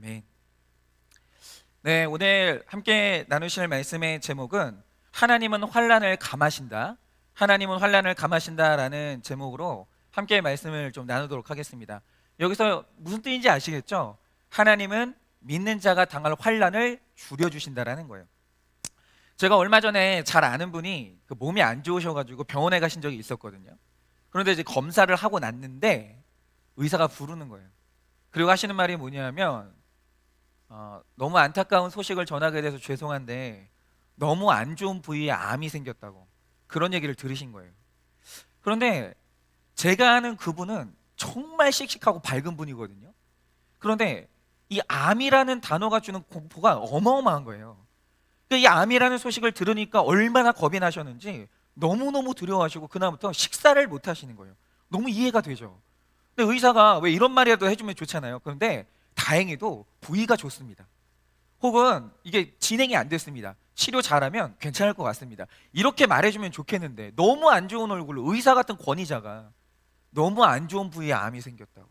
아멘. 네, 오늘 함께 나누실 말씀의 제목은 하나님은 환난을 감하신다. 하나님은 환난을 감하신다라는 제목으로 함께 말씀을 좀 나누도록 하겠습니다. 여기서 무슨 뜻인지 아시겠죠? 하나님은 믿는 자가 당할 환난을 줄여주신다라는 거예요. 제가 얼마 전에 잘 아는 분이 몸이 안 좋으셔가지고 병원에 가신 적이 있었거든요. 그런데 이제 검사를 하고 났는데 의사가 부르는 거예요. 그리고 하시는 말이 뭐냐면 너무 안타까운 소식을 전하게 돼서 죄송한데 너무 안 좋은 부위에 암이 생겼다고 그런 얘기를 들으신 거예요. 그런데 제가 아는 그분은 정말 씩씩하고 밝은 분이거든요. 그런데 이 암이라는 단어가 주는 공포가 어마어마한 거예요. 이 암이라는 소식을 들으니까 얼마나 겁이 나셨는지 너무너무 두려워하시고 그다음부터 식사를 못 하시는 거예요. 너무 이해가 되죠. 근데 의사가 왜 이런 말이라도 해주면 좋잖아요. 그런데 다행히도 부위가 좋습니다. 혹은 이게 진행이 안 됐습니다. 치료 잘하면 괜찮을 것 같습니다. 이렇게 말해주면 좋겠는데 너무 안 좋은 얼굴로 의사 같은 권위자가 너무 안 좋은 부위에 암이 생겼다고,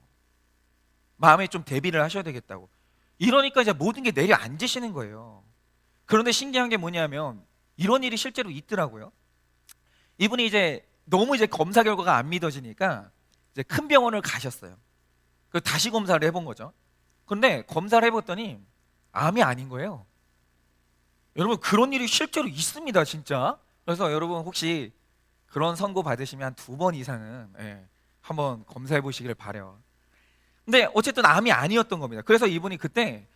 마음에 좀 대비를 하셔야 되겠다고, 이러니까 이제 모든 게 내려앉으시는 거예요. 그런데 신기한 게 뭐냐면 이런 일이 실제로 있더라고요. 이분이 이제 너무 이제 검사 결과가 안 믿어지니까 이제 큰 병원을 가셨어요. 그 다시 검사를 해본 거죠. 그런데 검사를 해봤더니 암이 아닌 거예요. 여러분, 그런 일이 실제로 있습니다, 진짜. 그래서 여러분 혹시 그런 선고 받으시면 한 2번 이상은 한번 검사해 보시기를 바래요. 근데 어쨌든 암이 아니었던 겁니다. 그래서 이분이 그때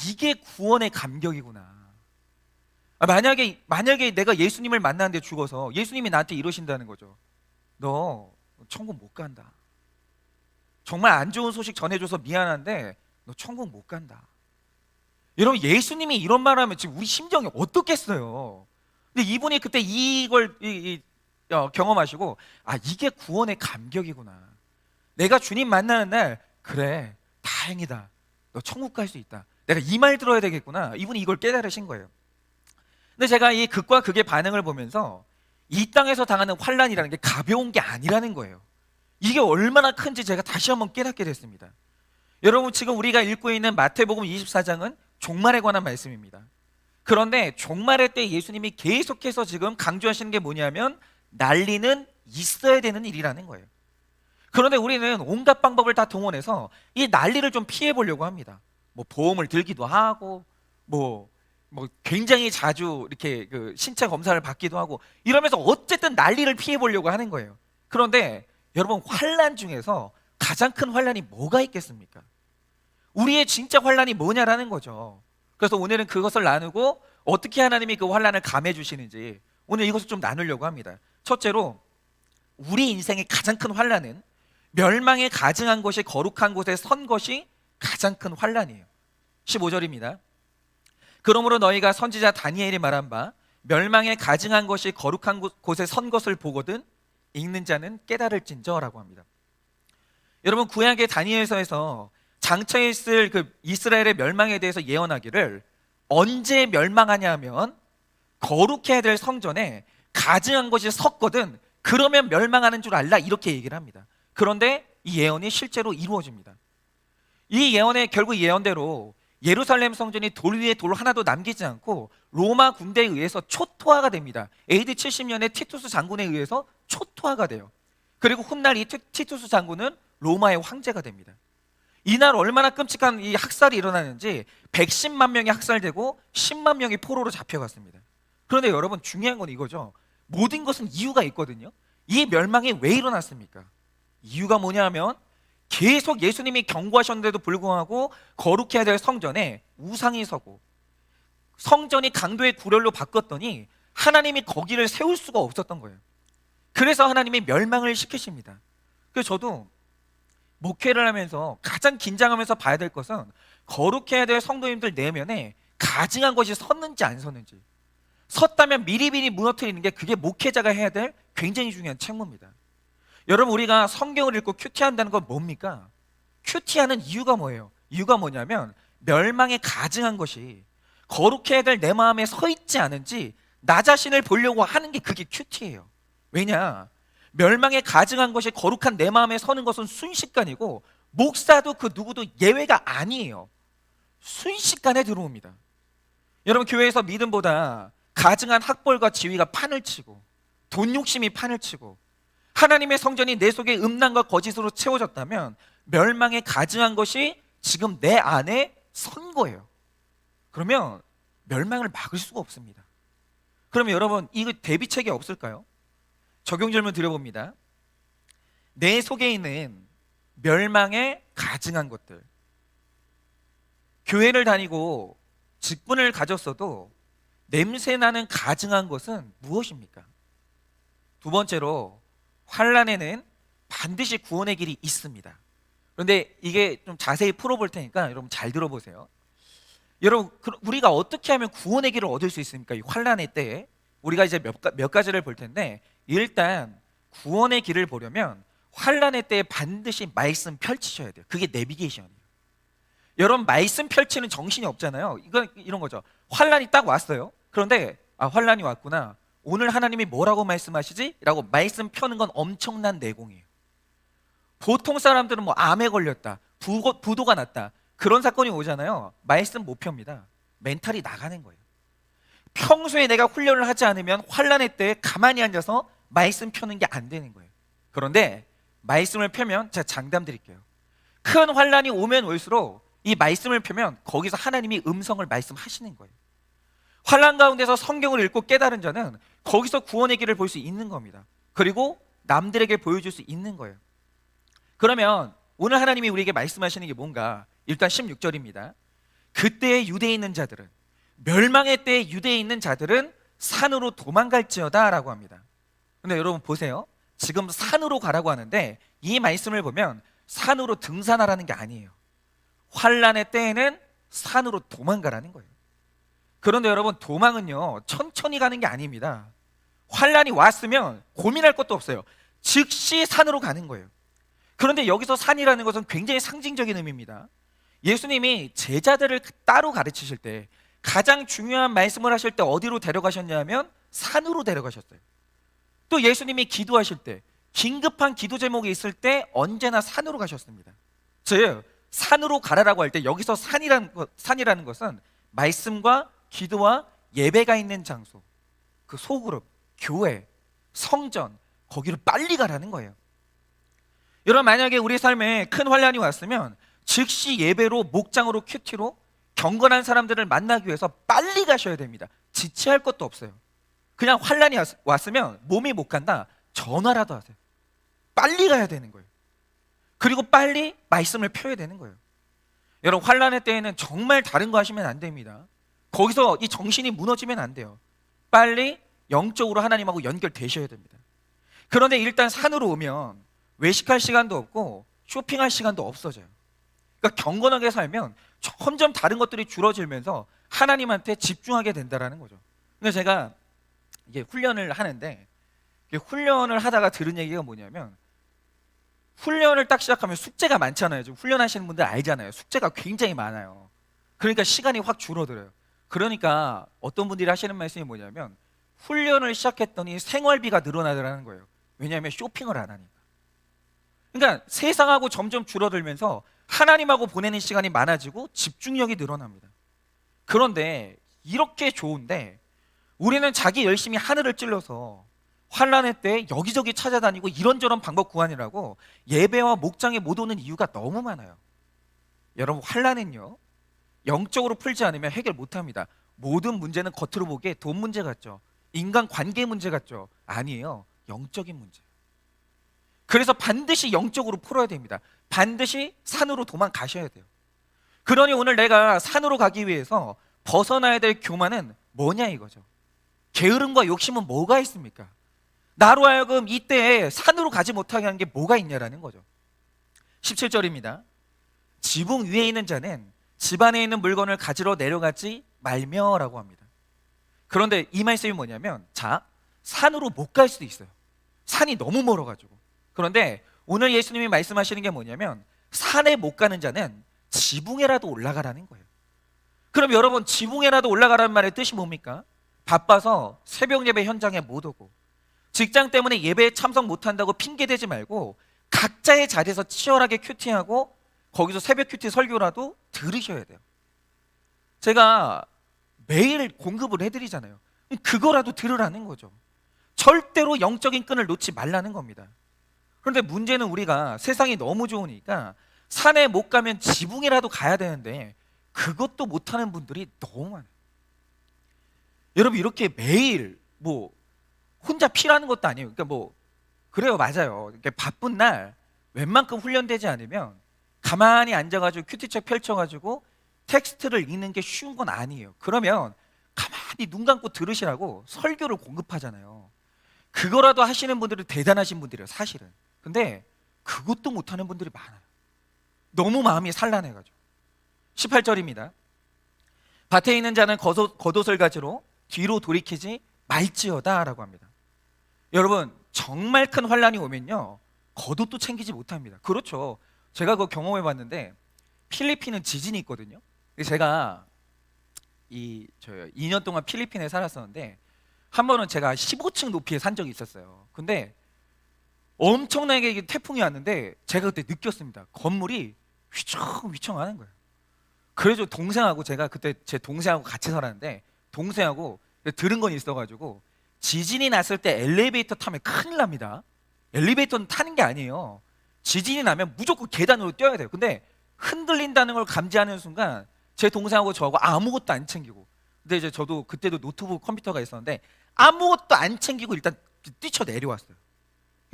이게 구원의 감격이구나. 만약에 내가 예수님을 만났는데 죽어서 예수님이 나한테 이러신다는 거죠. 너 천국 못 간다. 정말 안 좋은 소식 전해줘서 미안한데 너 천국 못 간다. 여러분, 예수님이 이런 말 하면 지금 우리 심정이 어떻겠어요? 근데 이분이 그때 이걸 경험하시고 이게 구원의 감격이구나. 내가 주님 만나는 날, 그래, 다행이다, 너 천국 갈 수 있다, 내가 이 말 들어야 되겠구나. 이분이 이걸 깨달으신 거예요. 근데 제가 이 극과 극의 반응을 보면서 이 땅에서 당하는 환난이라는 게 가벼운 게 아니라는 거예요. 이게 얼마나 큰지 제가 다시 한번 깨닫게 됐습니다. 여러분, 지금 우리가 읽고 있는 마태복음 24장은 종말에 관한 말씀입니다. 그런데 종말의 때 예수님이 계속해서 지금 강조하시는 게 뭐냐면 난리는 있어야 되는 일이라는 거예요. 그런데 우리는 온갖 방법을 다 동원해서 이 난리를 좀 피해 보려고 합니다. 뭐 보험을 들기도 하고 뭐 굉장히 자주 이렇게 그 신체 검사를 받기도 하고 이러면서 어쨌든 난리를 피해 보려고 하는 거예요. 그런데 여러분, 환난 중에서 가장 큰 환난이 뭐가 있겠습니까? 우리의 진짜 환난이 뭐냐라는 거죠. 그래서 오늘은 그것을 나누고 어떻게 하나님이 그 환난을 감해 주시는지 오늘 이것을 좀 나누려고 합니다. 첫째로, 우리 인생의 가장 큰 환난은 멸망에 가증한 것이 거룩한 곳에 선 것이 가장 큰 환난이에요. 15절입니다. 그러므로 너희가 선지자 다니엘이 말한 바 멸망에 가증한 것이 거룩한 곳에 선 것을 보거든 읽는 자는 깨달을진저라고 합니다. 여러분, 구약의 다니엘서에서 장차 있을 그 이스라엘의 멸망에 대해서 예언하기를 언제 멸망하냐 하면 거룩해야 될 성전에 가증한 것이 섰거든 그러면 멸망하는 줄 알라, 이렇게 얘기를 합니다. 그런데 이 예언이 실제로 이루어집니다. 이 예언의 결국 예언대로 예루살렘 성전이 돌 위에 돌 하나도 남기지 않고 로마 군대에 의해서 초토화가 됩니다. AD 70년에 티투스 장군에 의해서 초토화가 돼요. 그리고 훗날 이 티투스 장군은 로마의 황제가 됩니다. 이날 얼마나 끔찍한 이 학살이 일어나는지 110만 명이 학살되고 10만 명이 포로로 잡혀갔습니다. 그런데 여러분, 중요한 건 이거죠. 모든 것은 이유가 있거든요. 이 멸망이 왜 일어났습니까? 이유가 뭐냐면 계속 예수님이 경고하셨는데도 불구하고 거룩해야 될 성전에 우상이 서고 성전이 강도의 구렬로 바꿨더니 하나님이 거기를 세울 수가 없었던 거예요. 그래서 하나님이 멸망을 시키십니다. 그래서 저도 목회를 하면서 가장 긴장하면서 봐야 될 것은 거룩해야 될 성도님들 내면에 가증한 것이 섰는지 안 섰는지, 섰다면 미리미리 무너뜨리는 게 그게 목회자가 해야 될 굉장히 중요한 책무입니다. 여러분, 우리가 성경을 읽고 큐티한다는 건 뭡니까? 큐티하는 이유가 뭐예요? 이유가 뭐냐면 멸망에 가증한 것이 거룩해야 될 내 마음에 서 있지 않은지 나 자신을 보려고 하는 게 그게 큐티예요. 왜냐? 멸망에 가증한 것이 거룩한 내 마음에 서는 것은 순식간이고 목사도 그 누구도 예외가 아니에요. 순식간에 들어옵니다. 여러분, 교회에서 믿음보다 가증한 학벌과 지위가 판을 치고 돈 욕심이 판을 치고 하나님의 성전이 내 속에 음란과 거짓으로 채워졌다면 멸망에 가증한 것이 지금 내 안에 선 거예요. 그러면 멸망을 막을 수가 없습니다. 그러면 여러분, 이거 대비책이 없을까요? 적용 질문 드려봅니다. 내 속에 있는 멸망에 가증한 것들, 교회를 다니고 직분을 가졌어도 냄새나는 가증한 것은 무엇입니까? 두 번째로, 환난에는 반드시 구원의 길이 있습니다. 그런데 이게 좀 자세히 풀어볼 테니까 여러분 잘 들어보세요. 여러분, 우리가 어떻게 하면 구원의 길을 얻을 수 있습니까? 이 환난의 때에 우리가 이제 몇 가지를 볼 텐데, 일단 구원의 길을 보려면 환난의 때에 반드시 말씀 펼치셔야 돼요. 그게 내비게이션이에요. 여러분, 말씀 펼치는 정신이 없잖아요. 이건 이런 거죠. 환난이 딱 왔어요. 그런데 환난이 왔구나, 오늘 하나님이 뭐라고 말씀하시지? 라고 말씀 펴는 건 엄청난 내공이에요. 보통 사람들은 뭐 암에 걸렸다, 부도가 났다, 그런 사건이 오잖아요. 말씀 못 펴니다. 멘탈이 나가는 거예요. 평소에 내가 훈련을 하지 않으면 환난의 때에 가만히 앉아서 말씀 펴는 게 안 되는 거예요. 그런데 말씀을 펴면, 제가 장담 드릴게요, 큰 환난이 오면 올수록 이 말씀을 펴면 거기서 하나님이 음성을 말씀하시는 거예요. 환난 가운데서 성경을 읽고 깨달은 자는 거기서 구원의 길을 볼 수 있는 겁니다. 그리고 남들에게 보여줄 수 있는 거예요. 그러면 오늘 하나님이 우리에게 말씀하시는 게 뭔가? 일단 16절입니다. 그때에 유대에 있는 자들은, 멸망의 때에 유대에 있는 자들은 산으로 도망갈지어다 라고 합니다. 근데 여러분 보세요. 지금 산으로 가라고 하는데 이 말씀을 보면 산으로 등산하라는 게 아니에요. 환난의 때에는 산으로 도망가라는 거예요. 그런데 여러분, 도망은요 천천히 가는 게 아닙니다. 환난이 왔으면 고민할 것도 없어요. 즉시 산으로 가는 거예요. 그런데 여기서 산이라는 것은 굉장히 상징적인 의미입니다. 예수님이 제자들을 따로 가르치실 때 가장 중요한 말씀을 하실 때 어디로 데려가셨냐면 산으로 데려가셨어요. 또 예수님이 기도하실 때, 긴급한 기도 제목이 있을 때 언제나 산으로 가셨습니다. 즉 산으로 가라라고 할 때 여기서 산이라는 것은 말씀과 기도와 예배가 있는 장소, 그 소그룹, 교회, 성전, 거기를 빨리 가라는 거예요. 여러분, 만약에 우리 삶에 큰 환난이 왔으면 즉시 예배로, 목장으로, 큐티로 경건한 사람들을 만나기 위해서 빨리 가셔야 됩니다. 지체할 것도 없어요. 그냥 환난이 왔으면 몸이 못 간다, 전화라도 하세요. 빨리 가야 되는 거예요. 그리고 빨리 말씀을 펴야 되는 거예요. 여러분, 환난의 때에는 정말 다른 거 하시면 안 됩니다. 거기서 이 정신이 무너지면 안 돼요. 빨리 영적으로 하나님하고 연결되셔야 됩니다. 그런데 일단 산으로 오면 외식할 시간도 없고 쇼핑할 시간도 없어져요. 그러니까 경건하게 살면 점점 다른 것들이 줄어들면서 하나님한테 집중하게 된다는 거죠. 그래서 제가 이게 훈련을 하는데, 훈련을 하다가 들은 얘기가 뭐냐면, 훈련을 딱 시작하면 숙제가 많잖아요. 지금 훈련하시는 분들 알잖아요. 숙제가 굉장히 많아요. 그러니까 시간이 확 줄어들어요. 그러니까 어떤 분들이 하시는 말씀이 뭐냐면, 훈련을 시작했더니 생활비가 늘어나더라는 거예요. 왜냐하면 쇼핑을 안 하니까. 그러니까 세상하고 점점 줄어들면서 하나님하고 보내는 시간이 많아지고 집중력이 늘어납니다. 그런데 이렇게 좋은데 우리는 자기 열심히 하늘을 찔러서 환난의 때 여기저기 찾아다니고 이런저런 방법 구하느라고 예배와 목장에 못 오는 이유가 너무 많아요. 여러분, 환난은요 영적으로 풀지 않으면 해결 못합니다. 모든 문제는 겉으로 보기에 돈 문제 같죠, 인간 관계 문제 같죠. 아니에요. 영적인 문제. 그래서 반드시 영적으로 풀어야 됩니다. 반드시 산으로 도망가셔야 돼요. 그러니 오늘 내가 산으로 가기 위해서 벗어나야 될 교만은 뭐냐 이거죠. 게으름과 욕심은 뭐가 있습니까? 나로 하여금 이때에 산으로 가지 못하게 하는 게 뭐가 있냐라는 거죠. 17절입니다. 지붕 위에 있는 자는 집 안에 있는 물건을 가지러 내려가지 말며 라고 합니다. 그런데 이 말씀이 뭐냐면, 자, 산으로 못 갈 수도 있어요. 산이 너무 멀어가지고. 그런데 오늘 예수님이 말씀하시는 게 뭐냐면, 산에 못 가는 자는 지붕에라도 올라가라는 거예요. 그럼 여러분, 지붕에라도 올라가라는 말의 뜻이 뭡니까? 바빠서 새벽 예배 현장에 못 오고 직장 때문에 예배에 참석 못한다고 핑계대지 말고 각자의 자리에서 치열하게 큐티하고 거기서 새벽 큐티 설교라도 들으셔야 돼요. 제가 매일 공급을 해드리잖아요. 그거라도 들으라는 거죠. 절대로 영적인 끈을 놓지 말라는 겁니다. 그런데 문제는 우리가 세상이 너무 좋으니까 산에 못 가면 지붕이라도 가야 되는데 그것도 못하는 분들이 너무 많아요. 여러분, 이렇게 매일 뭐 혼자 피라는 것도 아니에요. 그러니까 뭐 그래요, 맞아요. 이렇게 바쁜 날 웬만큼 훈련되지 않으면 가만히 앉아가지고 큐티책 펼쳐가지고 텍스트를 읽는 게 쉬운 건 아니에요. 그러면 가만히 눈 감고 들으시라고 설교를 공급하잖아요. 그거라도 하시는 분들은 대단하신 분들이에요, 사실은. 근데 그것도 못하는 분들이 많아요. 너무 마음이 산란해가지고. 18절입니다. 밭에 있는 자는 겉옷을 가지러 뒤로 돌이키지 말지어다 라고 합니다. 여러분, 정말 큰 환란이 오면요, 겉옷도 챙기지 못합니다. 그렇죠. 제가 그거 경험해 봤는데 필리핀은 지진이 있거든요. 제가 2년 동안 필리핀에 살았었는데 한 번은 제가 15층 높이에 산 적이 있었어요. 근데 엄청나게 태풍이 왔는데 제가 그때 느꼈습니다. 건물이 휘청휘청 하는 거예요. 그래서 동생하고, 제가 그때 제 동생하고 같이 살았는데 동생하고 들은 건 있어가지고, 지진이 났을 때 엘리베이터 타면 큰일 납니다. 엘리베이터는 타는 게 아니에요. 지진이 나면 무조건 계단으로 뛰어야 돼요. 근데 흔들린다는 걸 감지하는 순간 제 동생하고 저하고 아무것도 안 챙기고, 근데 이제 저도 그때도 노트북 컴퓨터가 있었는데 아무것도 안 챙기고 일단 뛰쳐 내려왔어요.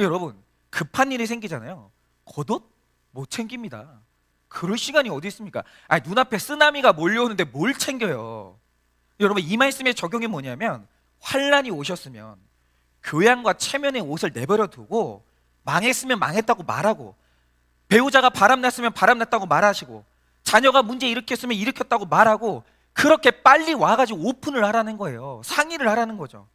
여러분, 급한 일이 생기잖아요. 겉옷 못 챙깁니다. 그럴 시간이 어디 있습니까? 아니, 눈앞에 쓰나미가 몰려오는데 뭘 챙겨요? 여러분, 이 말씀의 적용이 뭐냐면, 환란이 오셨으면 교양과 체면의 옷을 내버려 두고 망했으면 망했다고 말하고, 배우자가 바람났으면 바람났다고 말하시고, 자녀가 문제 일으켰으면 일으켰다고 말하고, 그렇게 빨리 와가지고 오픈을 하라는 거예요. 상의를 하라는 거죠.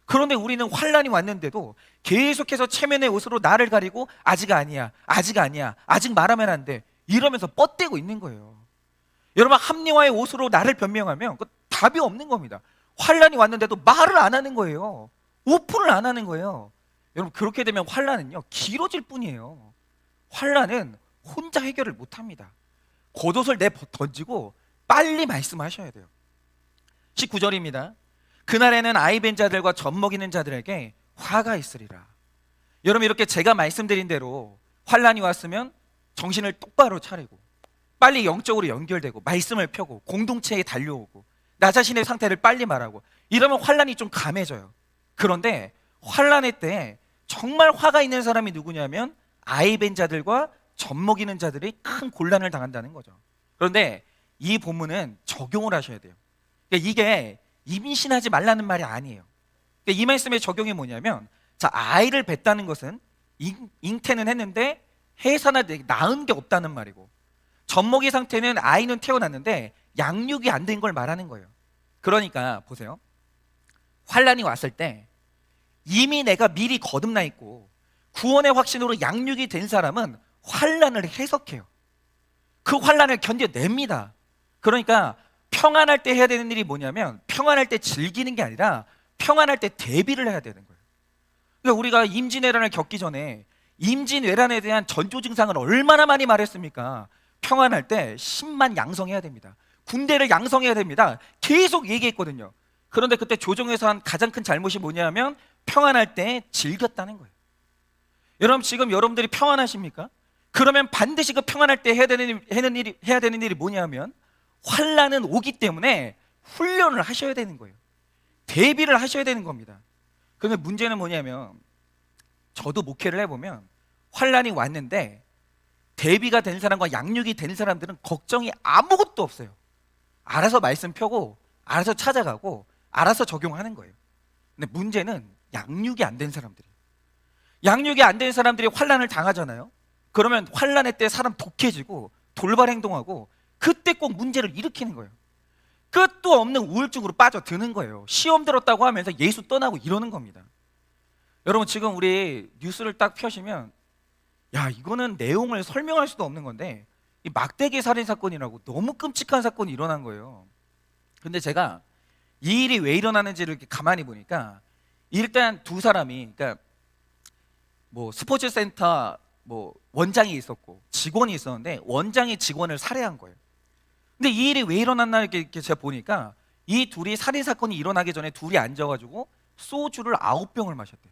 그런데 우리는 환란이 왔는데도 계속해서 체면의 옷으로 나를 가리고 아직 아니야, 아직 아니야, 아직 말하면 안 돼, 이러면서 뻗대고 있는 거예요. 여러분, 합리화의 옷으로 나를 변명하면 그 답이 없는 겁니다. 환란이 왔는데도 말을 안 하는 거예요. 오픈을 안 하는 거예요. 여러분, 그렇게 되면 환란은요, 길어질 뿐이에요. 환란은 혼자 해결을 못 합니다. 겉옷을 던지고 빨리 말씀하셔야 돼요. 19절입니다. 그날에는 아이 벤 자들과 젖 먹이는 자들에게 화가 있으리라. 여러분, 이렇게 제가 말씀드린 대로 환란이 왔으면 정신을 똑바로 차리고 빨리 영적으로 연결되고 말씀을 펴고 공동체에 달려오고 나 자신의 상태를 빨리 말하고 이러면 환란이 좀 감해져요. 그런데 환란의 때 정말 화가 있는 사람이 누구냐면 아이 벤 자들과 젖 먹이는 자들이 큰 곤란을 당한다는 거죠. 그런데 이 본문은 적용을 하셔야 돼요. 그러니까 이게 임신하지 말라는 말이 아니에요. 그러니까 이 말씀의 적용이 뭐냐면, 자, 아이를 뱄다는 것은 잉태는 했는데 해산을 낳은 게 없다는 말이고, 젖먹이 상태는 아이는 태어났는데 양육이 안 된 걸 말하는 거예요. 그러니까 보세요. 환란이 왔을 때 이미 내가 미리 거듭나 있고 구원의 확신으로 양육이 된 사람은 환란을 해석해요. 그 환란을 견뎌냅니다. 그러니까 평안할 때 해야 되는 일이 뭐냐면, 평안할 때 즐기는 게 아니라 평안할 때 대비를 해야 되는 거예요. 그러니까 우리가 임진왜란을 겪기 전에 임진왜란에 대한 전조 증상을 얼마나 많이 말했습니까? 평안할 때 10만 양성해야 됩니다. 군대를 양성해야 됩니다. 계속 얘기했거든요. 그런데 그때 조정에서 한 가장 큰 잘못이 뭐냐면 평안할 때 즐겼다는 거예요. 여러분, 지금 여러분들이 평안하십니까? 그러면 반드시 그 평안할 때 해야 되는 일이 뭐냐면 환란은 오기 때문에 훈련을 하셔야 되는 거예요. 대비를 하셔야 되는 겁니다. 그런데 문제는 뭐냐면, 저도 목회를 해보면 환란이 왔는데 대비가 된 사람과 양육이 된 사람들은 걱정이 아무것도 없어요. 알아서 말씀 펴고 알아서 찾아가고 알아서 적용하는 거예요. 근데 문제는 양육이 안 된 사람들이에요. 양육이 안 된 사람들이 환란을 당하잖아요. 그러면 환란의 때 사람 독해지고 돌발 행동하고 그때 꼭 문제를 일으키는 거예요. 끝도 없는 우울증으로 빠져드는 거예요. 시험 들었다고 하면서 예수 떠나고 이러는 겁니다. 여러분, 지금 우리 뉴스를 딱 펴시면, 야, 이거는 내용을 설명할 수도 없는 건데 이 막대기 살인 사건이라고 너무 끔찍한 사건이 일어난 거예요. 근데 제가 이 일이 왜 일어나는지를 이렇게 가만히 보니까, 일단 두 사람이, 그러니까 뭐 스포츠 센터 뭐 원장이 있었고 직원이 있었는데 원장이 직원을 살해한 거예요. 근데 이 일이 왜 일어났나 이렇게 제가 보니까 이 둘이 살인 사건이 일어나기 전에 둘이 앉아가지고 소주를 9병을 마셨대요.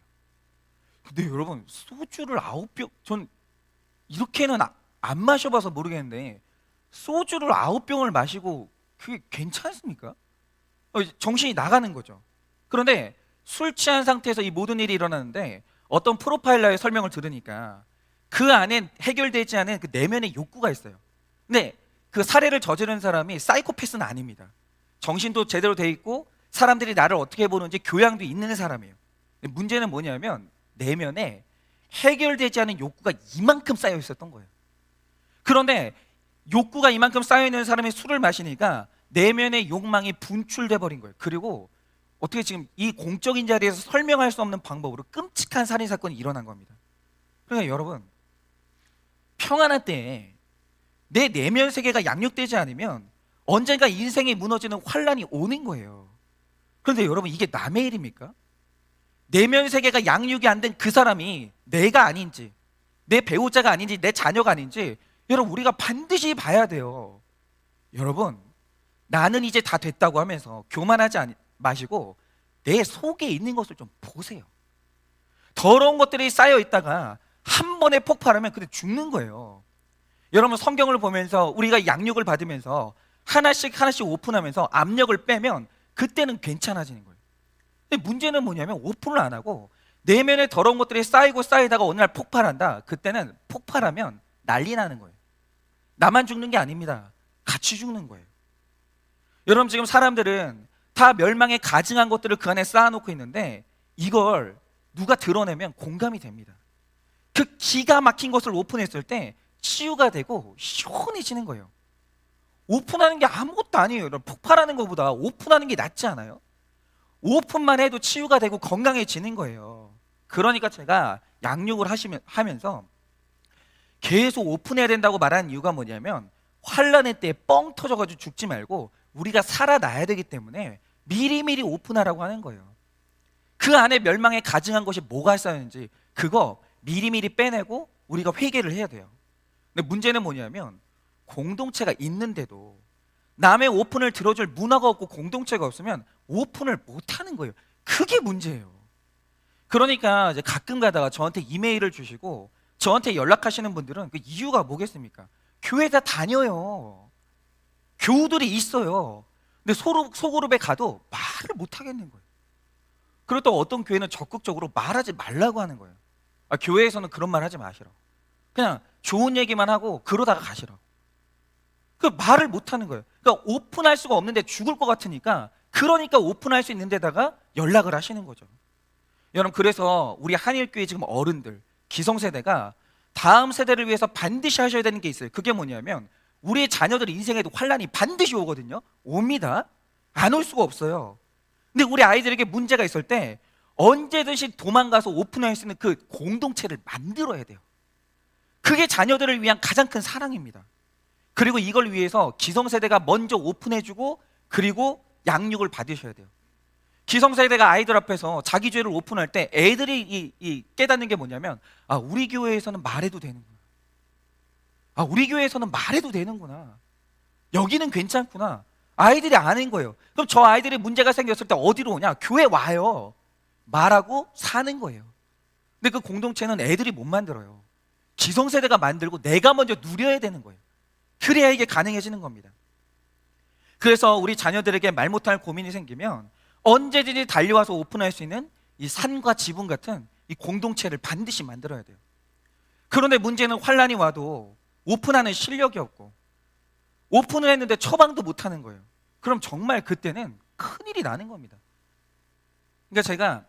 근데 여러분, 소주를 9병, 전 이렇게는 안 마셔봐서 모르겠는데 소주를 9병을 마시고 그게 괜찮습니까? 정신이 나가는 거죠. 그런데 술 취한 상태에서 이 모든 일이 일어나는데 어떤 프로파일러의 설명을 들으니까 그 안에 해결되지 않은 그 내면의 욕구가 있어요. 근데 그 살해를 저지른 사람이 사이코패스는 아닙니다. 정신도 제대로 돼 있고 사람들이 나를 어떻게 보는지 교양도 있는 사람이에요. 근데 문제는 뭐냐면 내면에 해결되지 않은 욕구가 이만큼 쌓여 있었던 거예요. 그런데 욕구가 이만큼 쌓여 있는 사람이 술을 마시니까 내면의 욕망이 분출돼 버린 거예요. 그리고 어떻게 지금 이 공적인 자리에서 설명할 수 없는 방법으로 끔찍한 살인 사건이 일어난 겁니다. 그러니까 여러분, 평안할 때 내 내면 세계가 양육되지 않으면 언젠가 인생이 무너지는 환란이 오는 거예요. 그런데 여러분, 이게 남의 일입니까? 내면 세계가 양육이 안 된 그 사람이 내가 아닌지, 내 배우자가 아닌지, 내 자녀가 아닌지 여러분, 우리가 반드시 봐야 돼요. 여러분, 나는 이제 다 됐다고 하면서 교만하지 마시고 내 속에 있는 것을 좀 보세요. 더러운 것들이 쌓여 있다가 한 번에 폭발하면 그때 죽는 거예요. 여러분, 성경을 보면서 우리가 양육을 받으면서 하나씩 오픈하면서 압력을 빼면 그때는 괜찮아지는 거예요. 근데 문제는 뭐냐면 오픈을 안 하고 내면에 더러운 것들이 쌓이다가 어느 날 폭발한다. 그때는 폭발하면 난리 나는 거예요. 나만 죽는 게 아닙니다. 같이 죽는 거예요. 여러분, 지금 사람들은 다 멸망에 가증한 것들을 그 안에 쌓아놓고 있는데 이걸 누가 드러내면 공감이 됩니다. 그 기가 막힌 것을 오픈했을 때 치유가 되고 시원해지는 거예요. 오픈하는 게 아무것도 아니에요. 여러분, 폭발하는 것보다 오픈하는 게 낫지 않아요? 오픈만 해도 치유가 되고 건강해지는 거예요. 그러니까 제가 양육을 하면서 계속 오픈해야 된다고 말하는 이유가 뭐냐면 환란의 때에 뻥 터져가지고 죽지 말고 우리가 살아나야 되기 때문에 미리미리 오픈하라고 하는 거예요. 그 안에 멸망에 가증한 것이 뭐가 쌓였는지 그거 미리미리 빼내고 우리가 회개를 해야 돼요. 근데 문제는 뭐냐면 공동체가 있는데도 남의 오픈을 들어줄 문화가 없고 공동체가 없으면 오픈을 못하는 거예요. 그게 문제예요. 그러니까 이제 가끔 가다가 저한테 이메일을 주시고 저한테 연락하시는 분들은 그 이유가 뭐겠습니까? 교회 다 다녀요. 교우들이 있어요. 근데 소그룹에 가도 말을 못 하겠는 거예요. 그리고 또 어떤 교회는 적극적으로 말하지 말라고 하는 거예요. 교회에서는 그런 말 하지 마시라고. 그냥 좋은 얘기만 하고 그러다가 가시라고. 그 말을 못 하는 거예요. 그러니까 오픈할 수가 없는데 죽을 것 같으니까 그러니까 오픈할 수 있는 데다가 연락을 하시는 거죠. 여러분, 그래서 우리 한일교회 지금 어른들, 기성세대가 다음 세대를 위해서 반드시 하셔야 되는 게 있어요. 그게 뭐냐면 우리의 자녀들 인생에도 환란이 반드시 오거든요. 옵니다. 안 올 수가 없어요. 근데 우리 아이들에게 문제가 있을 때 언제든지 도망가서 오픈할 수 있는 그 공동체를 만들어야 돼요. 그게 자녀들을 위한 가장 큰 사랑입니다. 그리고 이걸 위해서 기성세대가 먼저 오픈해주고 그리고 양육을 받으셔야 돼요. 기성세대가 아이들 앞에서 자기 죄를 오픈할 때 애들이 깨닫는 게 뭐냐면 우리 교회에서는 말해도 되는구나. 우리 교회에서는 말해도 되는구나. 여기는 괜찮구나. 아이들이 아는 거예요. 그럼 저 아이들이 문제가 생겼을 때 어디로 오냐? 교회 와요. 말하고 사는 거예요. 근데 그 공동체는 애들이 못 만들어요. 기성세대가 만들고 내가 먼저 누려야 되는 거예요. 그래야 이게 가능해지는 겁니다. 그래서 우리 자녀들에게 말 못할 고민이 생기면 언제든지 달려와서 오픈할 수 있는 이 산과 지붕 같은 이 공동체를 반드시 만들어야 돼요. 그런데 문제는 환란이 와도 오픈하는 실력이 없고 오픈을 했는데 처방도 못하는 거예요. 그럼 정말 그때는 큰일이 나는 겁니다. 그러니까 제가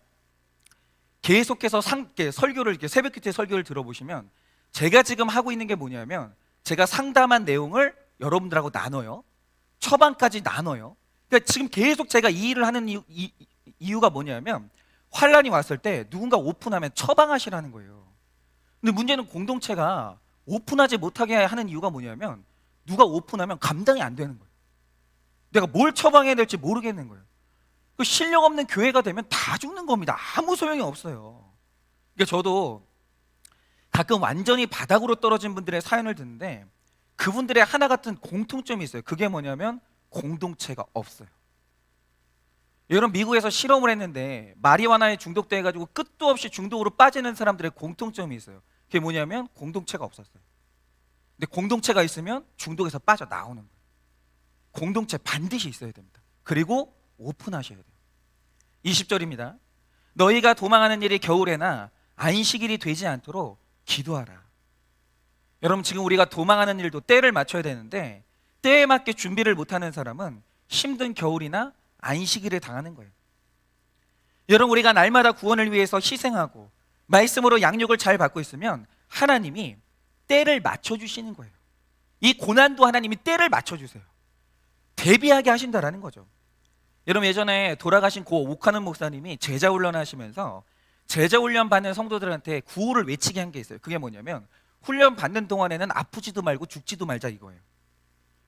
계속해서 설교를 새벽 기도의 설교를 들어보시면 제가 지금 하고 있는 게 뭐냐면 제가 상담한 내용을 여러분들하고 나눠요. 처방까지 나눠요. 그러니까 지금 계속 제가 이 일을 하는 이유가 뭐냐면 환란이 왔을 때 누군가 오픈하면 처방하시라는 거예요. 근데 문제는 공동체가 오픈하지 못하게 하는 이유가 뭐냐면 누가 오픈하면 감당이 안 되는 거예요. 내가 뭘 처방해야 될지 모르겠는 거예요. 그 실력 없는 교회가 되면 다 죽는 겁니다. 아무 소용이 없어요. 그러니까 저도 가끔 완전히 바닥으로 떨어진 분들의 사연을 듣는데 그분들의 하나 같은 공통점이 있어요. 그게 뭐냐면 공동체가 없어요. 여러분, 미국에서 실험을 했는데 마리화나에 중독돼 가지고 끝도 없이 중독으로 빠지는 사람들의 공통점이 있어요. 그게 뭐냐면 공동체가 없었어요. 근데 공동체가 있으면 중독에서 빠져나오는 거예요. 공동체 반드시 있어야 됩니다. 그리고 오픈하셔야 돼요. 20절입니다. 너희가 도망하는 일이 겨울에나 안식일이 되지 않도록 기도하라. 여러분, 지금 우리가 도망하는 일도 때를 맞춰야 되는데 때에 맞게 준비를 못하는 사람은 힘든 겨울이나 안식일에 당하는 거예요. 여러분, 우리가 날마다 구원을 위해서 희생하고 말씀으로 양육을 잘 받고 있으면 하나님이 때를 맞춰주시는 거예요. 이 고난도 하나님이 때를 맞춰주세요. 대비하게 하신다라는 거죠. 여러분, 예전에 돌아가신 고 오카는 목사님이 제자훈련 하시면서 제자훈련 받는 성도들한테 구호를 외치게 한 게 있어요. 그게 뭐냐면 훈련 받는 동안에는 아프지도 말고 죽지도 말자 이거예요.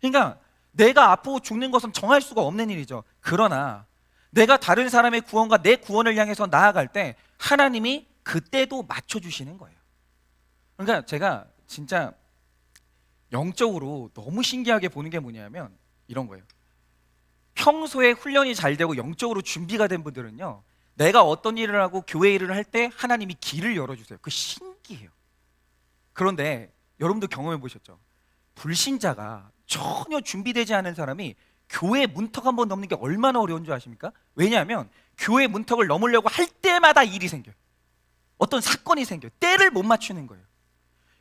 그러니까 내가 아프고 죽는 것은 정할 수가 없는 일이죠. 그러나 내가 다른 사람의 구원과 내 구원을 향해서 나아갈 때 하나님이 그때도 맞춰주시는 거예요. 그러니까 제가 진짜 영적으로 너무 신기하게 보는 게 뭐냐면 이런 거예요. 평소에 훈련이 잘 되고 영적으로 준비가 된 분들은요, 내가 어떤 일을 하고 교회 일을 할 때 하나님이 길을 열어주세요. 그 신기해요. 그런데 여러분도 경험해 보셨죠? 불신자가 전혀 준비되지 않은 사람이 교회 문턱 한번 넘는 게 얼마나 어려운 줄 아십니까? 왜냐하면 교회 문턱을 넘으려고 할 때마다 일이 생겨요. 어떤 사건이 생겨요. 때를 못 맞추는 거예요.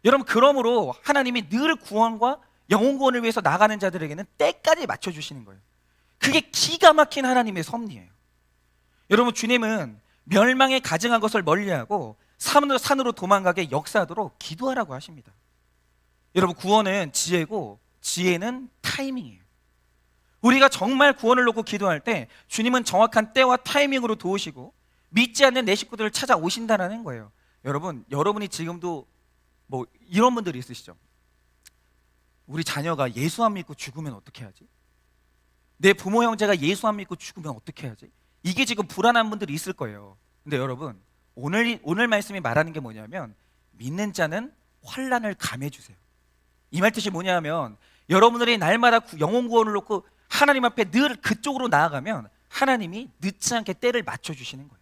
여러분, 그러므로 하나님이 늘 구원과 영혼 구원을 위해서 나가는 자들에게는 때까지 맞춰주시는 거예요. 그게 기가 막힌 하나님의 섭리예요. 여러분, 주님은 멸망에 가증한 것을 멀리하고 산으로 도망가게 역사하도록 기도하라고 하십니다. 여러분, 구원은 지혜고 지혜는 타이밍이에요. 우리가 정말 구원을 놓고 기도할 때 주님은 정확한 때와 타이밍으로 도우시고 믿지 않는 내 식구들을 찾아오신다는 거예요. 여러분이 지금도 뭐 이런 분들이 있으시죠? 우리 자녀가 예수 안 믿고 죽으면 어떻게 하지? 내 부모 형제가 예수 안 믿고 죽으면 어떻게 하지? 이게 지금 불안한 분들이 있을 거예요. 근데 여러분, 오늘 말씀이 말하는 게 뭐냐면 믿는 자는 환난을 감해주세요. 이 말 뜻이 뭐냐면 여러분들이 날마다 영혼 구원을 놓고 하나님 앞에 늘 그쪽으로 나아가면 하나님이 늦지 않게 때를 맞춰주시는 거예요.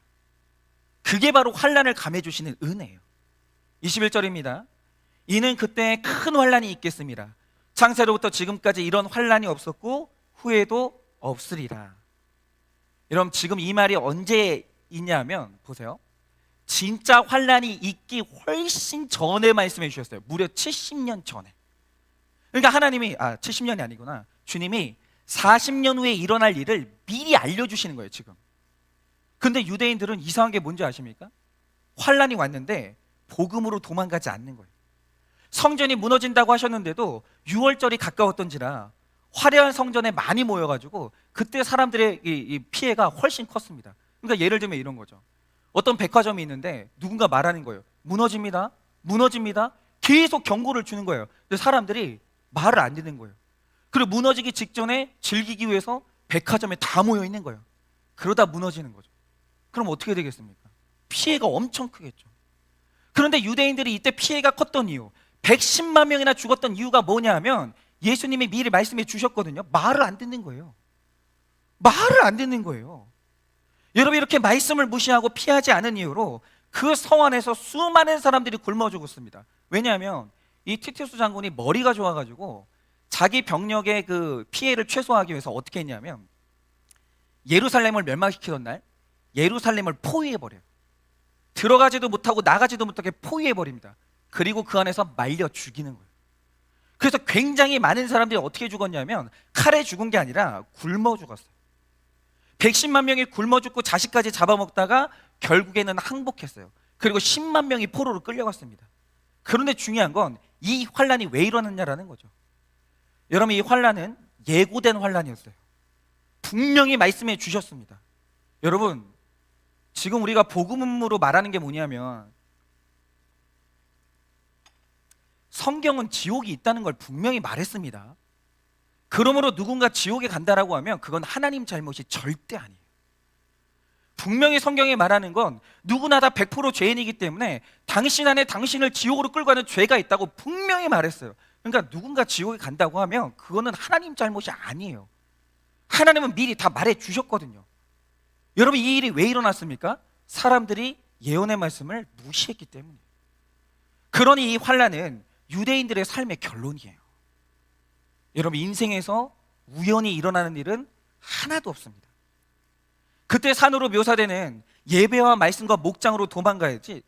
그게 바로 환난을 감해주시는 은혜예요. 21절입니다. 이는 그때 큰 환난이 있겠습니다. 창세로부터 지금까지 이런 환난이 없었고 후에도 없으리라. 여러분, 지금 이 말이 언제 있냐면 보세요. 진짜 환난이 있기 훨씬 전에 말씀해 주셨어요. 무려 70년 전에. 그러니까 하나님이 70년이 아니구나. 주님이 40년 후에 일어날 일을 미리 알려주시는 거예요, 지금. 근데 유대인들은 이상한 게 뭔지 아십니까? 환난이 왔는데 복음으로 도망가지 않는 거예요. 성전이 무너진다고 하셨는데도 6월절이 가까웠던지라 화려한 성전에 많이 모여가지고 그때 사람들의 이 피해가 훨씬 컸습니다. 그러니까 예를 들면 이런 거죠. 어떤 백화점이 있는데 누군가 말하는 거예요. 무너집니다. 무너집니다. 계속 경고를 주는 거예요. 근데 사람들이 말을 안 듣는 거예요. 그리고 무너지기 직전에 즐기기 위해서 백화점에 다 모여 있는 거예요. 그러다 무너지는 거죠. 그럼 어떻게 되겠습니까? 피해가 엄청 크겠죠. 그런데 유대인들이 이때 피해가 컸던 이유, 110만 명이나 죽었던 이유가 뭐냐 하면 예수님이 미리 말씀해 주셨거든요. 말을 안 듣는 거예요. 말을 안 듣는 거예요. 여러분, 이렇게 말씀을 무시하고 피하지 않은 이유로 그 성 안에서 수많은 사람들이 굶어 죽었습니다. 왜냐하면 이 티투스 장군이 머리가 좋아가지고 자기 병력의 그 피해를 최소화하기 위해서 어떻게 했냐면 예루살렘을 멸망시키던 날 예루살렘을 포위해버려요. 들어가지도 못하고 나가지도 못하게 포위해버립니다. 그리고 그 안에서 말려 죽이는 거예요. 그래서 굉장히 많은 사람들이 어떻게 죽었냐면 칼에 죽은 게 아니라 굶어 죽었어요. 110만 명이 굶어 죽고 자식까지 잡아먹다가 결국에는 항복했어요. 그리고 10만 명이 포로로 끌려갔습니다. 그런데 중요한 건 이 환란이 왜 일어났냐라는 거죠. 여러분, 이 환란은 예고된 환란이었어요. 분명히 말씀해 주셨습니다. 여러분, 지금 우리가 복음으로 말하는 게 뭐냐면 성경은 지옥이 있다는 걸 분명히 말했습니다. 그러므로 누군가 지옥에 간다라고 하면 그건 하나님 잘못이 절대 아니에요. 분명히 성경에 말하는 건 누구나 다 100% 죄인이기 때문에 당신 안에 당신을 지옥으로 끌고 가는 죄가 있다고 분명히 말했어요. 그러니까 누군가 지옥에 간다고 하면 그거는 하나님 잘못이 아니에요. 하나님은 미리 다 말해 주셨거든요. 여러분, 이 일이 왜 일어났습니까? 사람들이 예언의 말씀을 무시했기 때문이에요. 그러니 이 환난은 유대인들의 삶의 결론이에요. 여러분, 인생에서 우연히 일어나는 일은 하나도 없습니다. 그때 산으로 묘사되는 예배와 말씀과 목장으로 도망가야지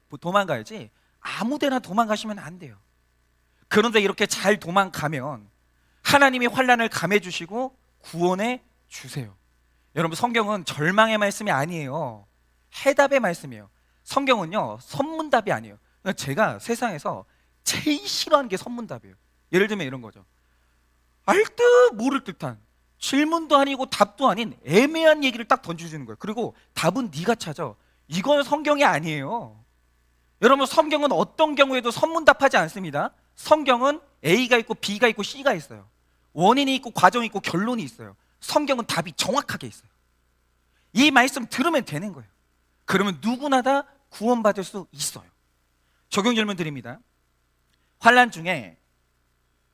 아무데나 도망가시면 안 돼요. 그런데 이렇게 잘 도망가면 하나님이 환난을 감해 주시고 구원해 주세요. 여러분, 성경은 절망의 말씀이 아니에요. 해답의 말씀이에요. 성경은요, 선문답이 아니에요. 제가 세상에서 제일 싫어하는 게 선문답이에요. 예를 들면 이런 거죠. 알 듯 모를 듯한, 질문도 아니고 답도 아닌 애매한 얘기를 딱 던져주는 거예요. 그리고 답은 네가 찾아. 이건 성경이 아니에요. 여러분, 성경은 어떤 경우에도 선문답하지 않습니다. 성경은 A가 있고 B가 있고 C가 있어요. 원인이 있고 과정이 있고 결론이 있어요. 성경은 답이 정확하게 있어요. 이 말씀 들으면 되는 거예요. 그러면 누구나 다 구원받을 수 있어요. 적용 질문 드립니다. 환난 중에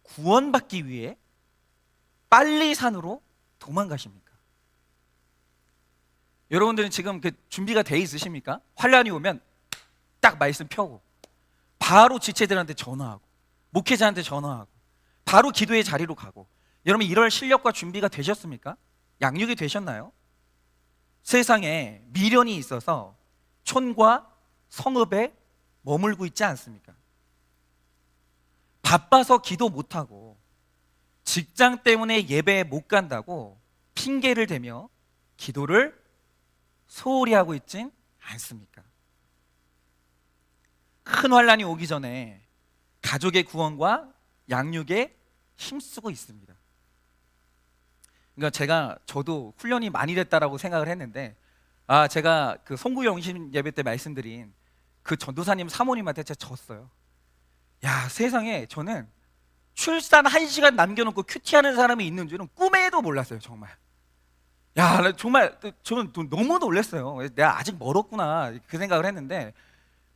구원받기 위해 빨리 산으로 도망가십니까? 여러분들은 지금 그 준비가 돼 있으십니까? 환난이 오면 딱 말씀 펴고 바로 지체들한테 전화하고 목회자한테 전화하고 바로 기도의 자리로 가고. 여러분, 이럴 실력과 준비가 되셨습니까? 양육이 되셨나요? 세상에 미련이 있어서 촌과 성읍에 머물고 있지 않습니까? 바빠서 기도 못하고 직장 때문에 예배에 못 간다고 핑계를 대며 기도를 소홀히 하고 있진 않습니까? 큰 환난이 오기 전에 가족의 구원과 양육에 힘쓰고 있습니다. 그러니까 저도 훈련이 많이 됐다라고 생각을 했는데, 제가 그 송구 영신 예배 때 말씀드린 그 전도사님 사모님한테 제가 졌어요. 야, 세상에 저는 출산 1시간 남겨놓고 큐티하는 사람이 있는 줄은 꿈에도 몰랐어요. 정말. 야, 정말 저는 너무 놀랐어요. 내가 아직 멀었구나 그 생각을 했는데,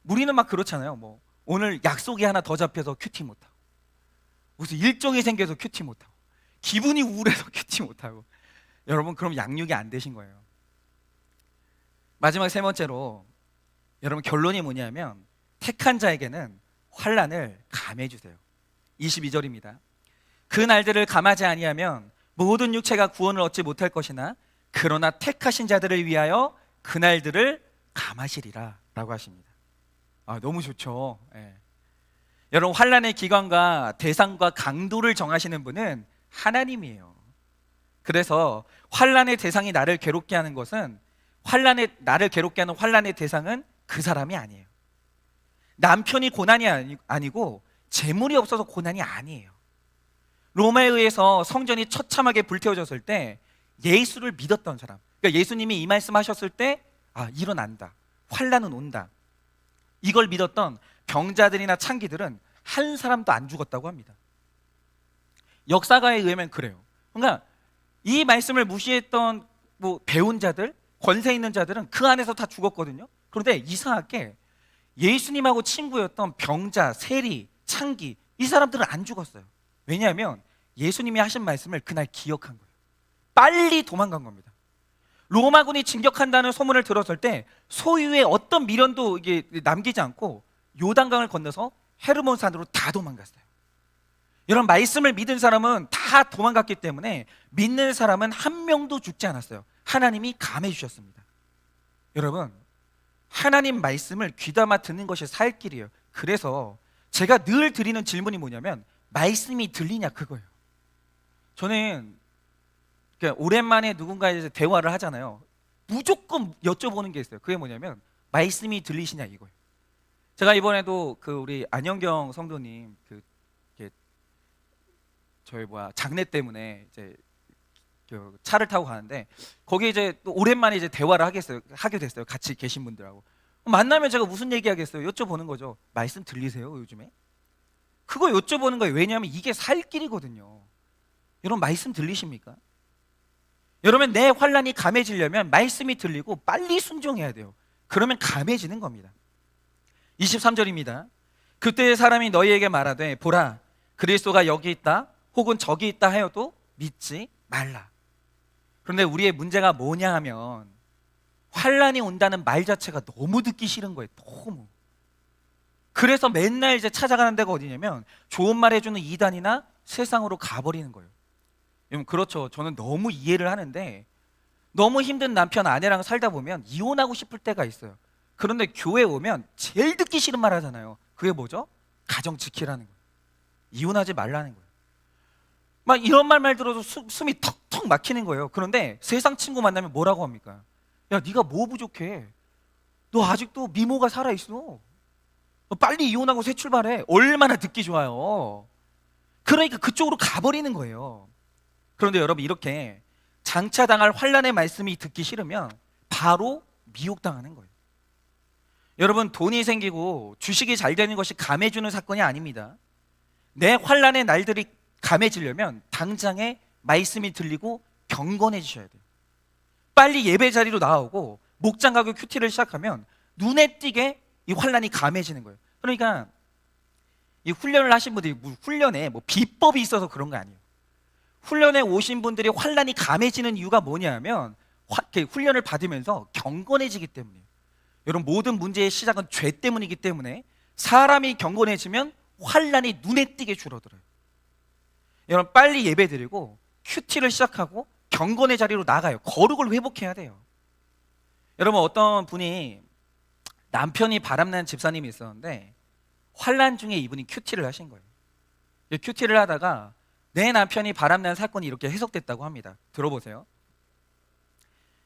우리는 막 그렇잖아요. 뭐 오늘 약속이 하나 더 잡혀서 큐티 못하고, 무슨 일정이 생겨서 큐티 못하고, 기분이 우울해서 큐티 못하고. 여러분, 그럼 양육이 안 되신 거예요. 마지막 세 번째로, 여러분, 결론이 뭐냐면 택한 자에게는 환난을 감해 주세요. 22절입니다. 그 날들을 감하지 아니하면 모든 육체가 구원을 얻지 못할 것이나 그러나 택하신 자들을 위하여 그 날들을 감하시리라 라고 하십니다. 너무 좋죠. 여러분, 환난의 기간과 대상과 강도를 정하시는 분은 하나님이에요. 그래서 환난의 대상이 나를 괴롭게 하는 것은, 나를 괴롭게 하는 환난의 대상은 그 사람이 아니에요. 남편이 고난이 아니고 재물이 없어서 고난이 아니에요. 로마에 의해서 성전이 처참하게 불태워졌을 때 예수를 믿었던 사람, 그러니까 예수님이 이 말씀하셨을 때 일어난다, 환난은 온다, 이걸 믿었던 병자들이나 창기들은 한 사람도 안 죽었다고 합니다. 역사가에 의하면 그래요. 그러니까 이 말씀을 무시했던 배운 자들, 권세 있는 자들은 그 안에서 다 죽었거든요. 그런데 이상하게 예수님하고 친구였던 병자, 세리, 창기, 이 사람들은 안 죽었어요. 왜냐하면 예수님이 하신 말씀을 그날 기억한 거예요. 빨리 도망간 겁니다. 로마군이 진격한다는 소문을 들었을 때 소유의 어떤 미련도 이게 남기지 않고 요단강을 건너서 헤르몬 산으로 다 도망갔어요. 이런 말씀을 믿은 사람은 다 도망갔기 때문에 믿는 사람은 한 명도 죽지 않았어요. 하나님이 감해 주셨습니다. 여러분, 하나님 말씀을 귀담아 듣는 것이 살 길이에요. 그래서 제가 늘 드리는 질문이 뭐냐면, 말씀이 들리냐, 그거예요. 저는 오랜만에 누군가에 대화를 하잖아요. 무조건 여쭤보는 게 있어요. 그게 뭐냐면, 말씀이 들리시냐, 이거예요. 제가 이번에도 우리 안영경 성도님 저희 장례 때문에 이제 차를 타고 가는데, 거기 이제 또 오랜만에 이제 대화를 하게 됐어요. 같이 계신 분들하고 만나면 제가 무슨 얘기하겠어요? 여쭤보는 거죠. 말씀 들리세요, 요즘에? 그거 여쭤보는 거예요. 왜냐하면 이게 살 길이거든요. 여러분, 말씀 들리십니까? 여러분, 내 환난이 감해지려면 말씀이 들리고 빨리 순종해야 돼요. 그러면 감해지는 겁니다. 23절입니다. 그때 사람이 너희에게 말하되, 보라, 그리스도가 여기 있다 혹은 저기 있다 하여도 믿지 말라. 그런데 우리의 문제가 뭐냐 하면 환란이 온다는 말 자체가 너무 듣기 싫은 거예요. 너무. 그래서 맨날 이제 찾아가는 데가 어디냐면 좋은 말 해주는 이단이나 세상으로 가버리는 거예요. 여러분, 그렇죠. 저는 너무 이해를 하는데 너무 힘든 남편 아내랑 살다 보면 이혼하고 싶을 때가 있어요. 그런데 교회 오면 제일 듣기 싫은 말 하잖아요. 그게 뭐죠? 가정 지키라는 거예요. 이혼하지 말라는 거예요. 막 이런 말만 들어도 숨이 턱턱 막히는 거예요. 그런데 세상 친구 만나면 뭐라고 합니까? 야, 네가 뭐 부족해? 너 아직도 미모가 살아있어. 너 빨리 이혼하고 새 출발해. 얼마나 듣기 좋아요. 그러니까 그쪽으로 가버리는 거예요. 그런데 여러분, 이렇게 장차당할 환란의 말씀이 듣기 싫으면 바로 미혹당하는 거예요. 여러분, 돈이 생기고 주식이 잘 되는 것이 감해주는 사건이 아닙니다. 내 환란의 날들이 감해지려면 당장에 말씀이 들리고 경건해지셔야 돼요. 빨리 예배 자리로 나오고 목장 가고 큐티를 시작하면 눈에 띄게 이 환란이 감해지는 거예요. 그러니까 이 훈련을 하신 분들이 훈련에 뭐 비법이 있어서 그런 거 아니에요. 훈련에 오신 분들이 환란이 감해지는 이유가 뭐냐면 훈련을 받으면서 경건해지기 때문이에요. 여러분, 모든 문제의 시작은 죄 때문이기 때문에 사람이 경건해지면 환란이 눈에 띄게 줄어들어요. 여러분, 빨리 예배드리고 큐티를 시작하고 경건의 자리로 나가요. 거룩을 회복해야 돼요. 여러분, 어떤 분이 남편이 바람난 집사님이 있었는데 환란 중에 이분이 큐티를 하신 거예요. 큐티를 하다가 내 남편이 바람난 사건이 이렇게 해석됐다고 합니다. 들어보세요.